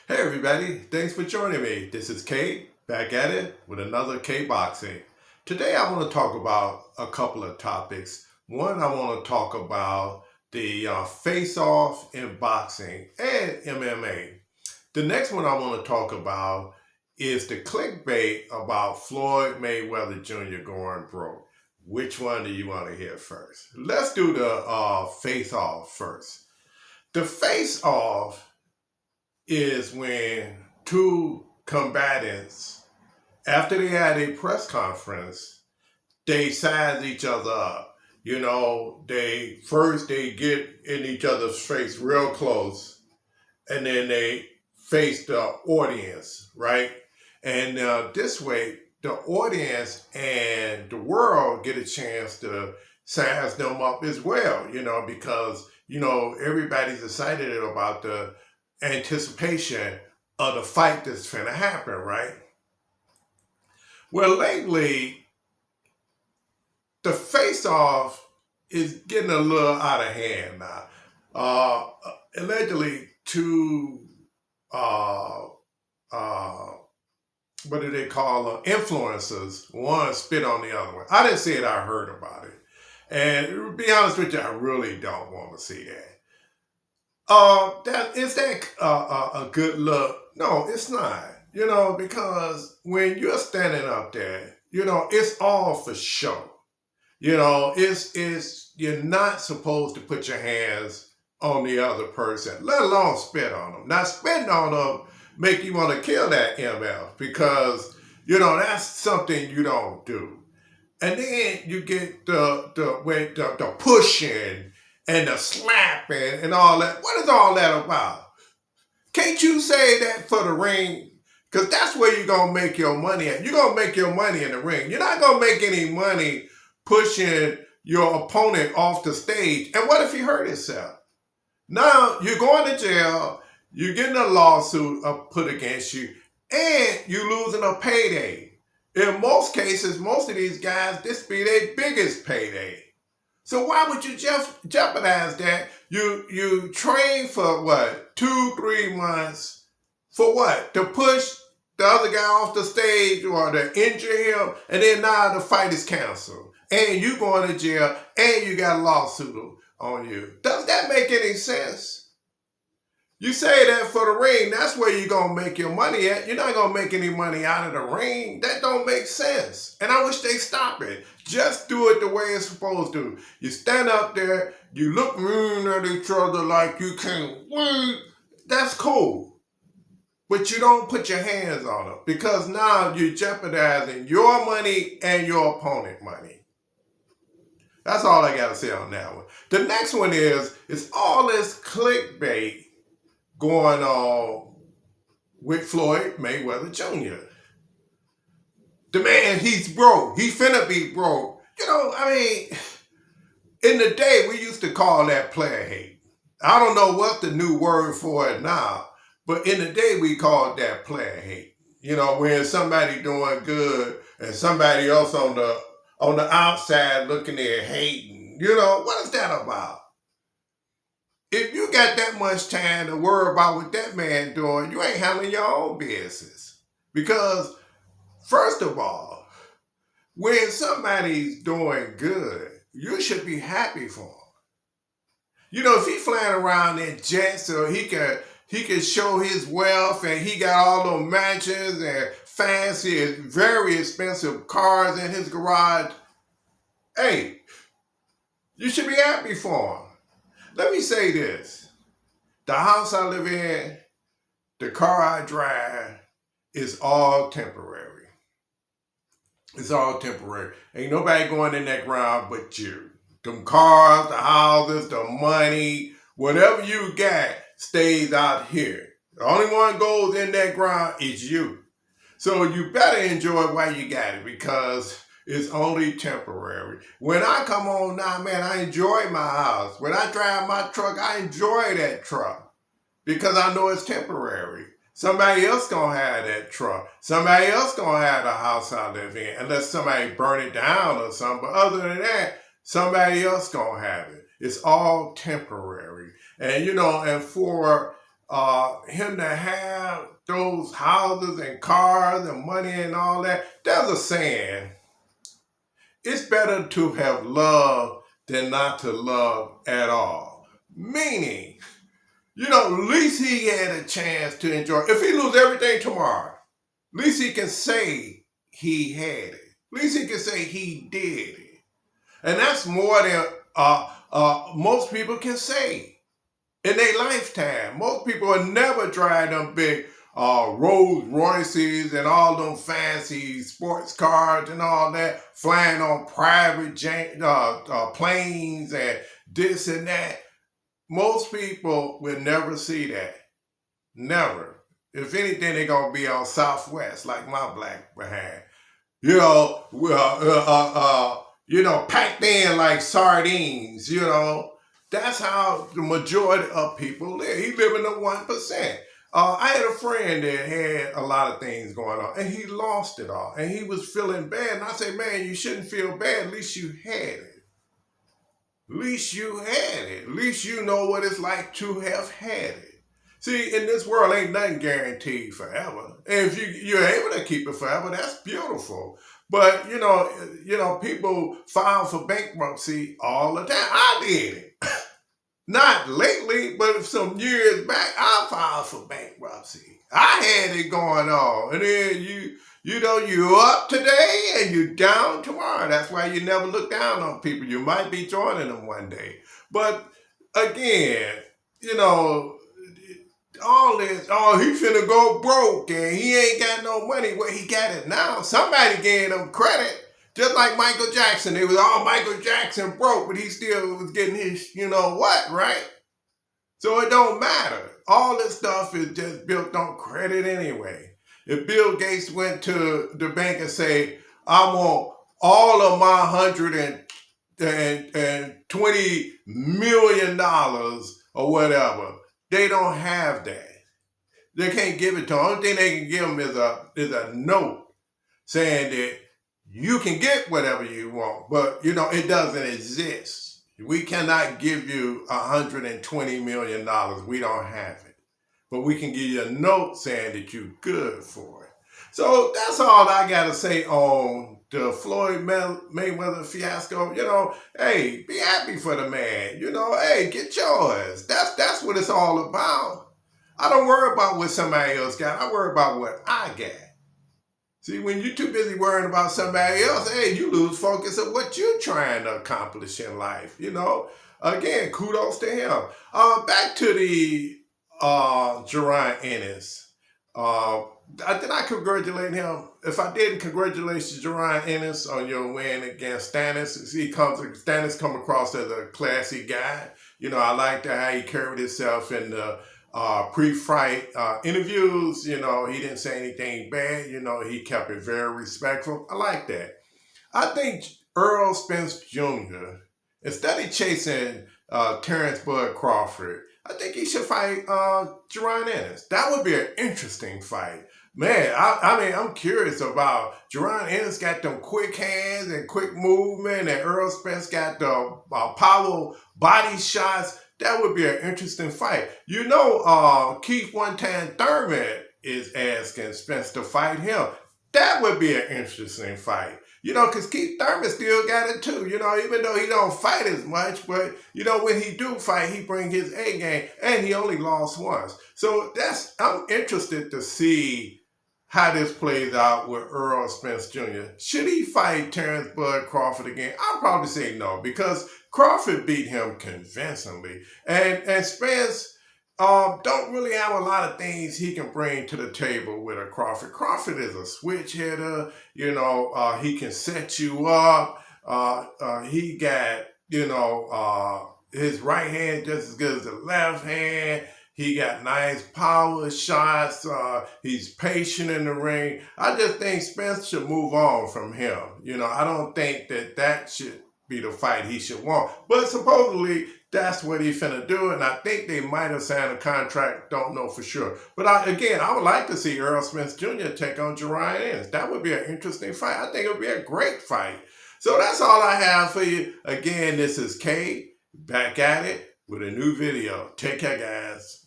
Hey everybody, thanks for joining me. This is K, back at it with another K Boxing. Today I want to talk about a couple of topics. One, I want to talk about the face-off in boxing and MMA. The next one I want to talk about is the clickbait about Floyd Mayweather Jr. going broke. Which one do you want to hear first? Let's do the face-off first. The face-off is when two combatants, after they had a press conference, they size each other up. They get in each other's face real close, and then they face the audience, right? And this way, the audience and the world get a chance to size them up as well, because, everybody's excited about the anticipation of the fight that's finna happen, right? Well, lately, the face-off is getting a little out of hand now. Allegedly, two, what do they call them? Influencers. One spit on the other one. I didn't see it, I heard about it. And to be honest with you, I really don't want to see that. Is that a good look? No, it's not. Because when you're standing up there, it's all for show. It's you're not supposed to put your hands on the other person, let alone spit on them. Now, spitting on them make you want to kill that MF because that's something you don't do. And then you get the pushing and the slapping and all that. What is all that about? Can't you say that for the ring? Because that's where you're going to make your money at. You're going to make your money in the ring. You're not going to make any money pushing your opponent off the stage. And what if he hurt himself? Now you're going to jail. You're getting a lawsuit put against you. And you're losing a payday. In most cases, most of these guys, this be their biggest payday. So why would you jeopardize that? You train for what? 2-3 months for what? To push the other guy off the stage or to injure him, and then now the fight is canceled. And you going to jail, and you got a lawsuit on you. Does that make any sense? You say that for the ring, that's where you're going to make your money at. You're not going to make any money out of the ring. That don't make sense. And I wish they stop it. Just do it the way it's supposed to. You stand up there, you look at each other like you can't win. That's cool. But you don't put your hands on them because now you're jeopardizing your money and your opponent's money. That's all I got to say on that one. The next one is all this clickbait going on with Floyd Mayweather Jr. The man, he's broke. He finna be broke. In the day, we used to call that player hate. I don't know what the new word for it now, but in the day, we called that player hate. When somebody doing good and somebody else on the outside looking there hating. What is that about? If you got that much time to worry about what that man doing, you ain't handling your own business. Because, first of all, when somebody's doing good, you should be happy for him. If he flying around in jets so he can show his wealth and he got all those mansions and fancy, very expensive cars in his garage, hey, you should be happy for him. Let me say this. The house I live in, the car I drive, is all temporary. It's all temporary. Ain't nobody going in that ground but you. Them cars, the houses, the money, whatever you got stays out here. The only one goes in that ground is you. So you better enjoy while you got it because it's only temporary. When I come on now, man, I enjoy my house. When I drive my truck, I enjoy that truck because I know it's temporary. Somebody else gonna have that truck. Somebody else gonna have the house I live in, unless somebody burn it down or something. But other than that, somebody else gonna have it. It's all temporary. And and for him to have those houses and cars and money and all that. There's a saying, it's better to have love than not to love at all. Meaning, at least he had a chance to enjoy. If he lose everything tomorrow, at least he can say he had it. At least he can say he did it. And that's more than most people can say in their lifetime. Most people will never drive them big Rolls Royces and all them fancy sports cars and all that, flying on private planes and this and that. Most people will never see that. Never. If anything, they're going to be on Southwest, like my black behind. Packed in like sardines, That's how the majority of people live. He live in the 1%. I had a friend that had a lot of things going on, and he lost it all, and he was feeling bad. And I said, man, you shouldn't feel bad. At least you had it. At least you had it. At least you know what it's like to have had it. See, in this world, ain't nothing guaranteed forever. And if you're able to keep it forever, that's beautiful. But, people file for bankruptcy all the time. I did it. Not lately, but some years back, I filed for bankruptcy. I had it going on. And then you're up today and you're down tomorrow. That's why you never look down on people. You might be joining them one day. But again, all this, he finna go broke and he ain't got no money. Well, he got it now. Somebody gave him credit. Just like Michael Jackson. It was all Michael Jackson broke, but he still was getting his, right? So it don't matter. All this stuff is just built on credit anyway. If Bill Gates went to the bank and say, I want all of my $120 million or whatever, they don't have that. They can't give it to them. The only thing they can give them is a note saying that you can get whatever you want, but it doesn't exist. We cannot give you $120 million. We don't have it. But we can give you a note saying that you're good for it. So that's all I got to say on the Floyd Mayweather fiasco. Hey, be happy for the man. Hey, get yours. That's what it's all about. I don't worry about what somebody else got. I worry about what I got. See, when you're too busy worrying about somebody else, hey, you lose focus of what you're trying to accomplish in life. Again, kudos to him. Back to the Jerron Ennis. Did I congratulate him? If I didn't, congratulations, Jerron Ennis, on your win against Stannis. Stannis come across as a classy guy. I liked how he carried himself in the pre-fight interviews. He didn't say anything bad. He kept it very respectful. I like that. I think Earl Spence Jr., instead of chasing Terrence Bud Crawford, I think he should fight Jerron Ennis. That would be an interesting fight. Man, I'm curious about Jerron Ennis got them quick hands and quick movement, and Earl Spence got the power body shots. That would be an interesting fight. Keith One-Tan Thurman is asking Spence to fight him. That would be an interesting fight. Because Keith Thurman still got it too. Even though he don't fight as much, but when he do fight, he bring his A game, and he only lost once. So I'm interested to see how this plays out with Earl Spence Jr. Should he fight Terrence Bud Crawford again? I'll probably say no, because Crawford beat him convincingly. And Spence don't really have a lot of things he can bring to the table with a Crawford. Crawford is a switch hitter. He can set you up. He got, his right hand just as good as the left hand. He got nice power shots. He's patient in the ring. I just think Spence should move on from him. I don't think that should be the fight he should want. But supposedly, that's what he's finna do. And I think they might have signed a contract. Don't know for sure. But I would like to see Earl Spence Jr. take on Jerron Ennis. That would be an interesting fight. I think it would be a great fight. So that's all I have for you. Again, this is Kay, back at it with a new video. Take care, guys.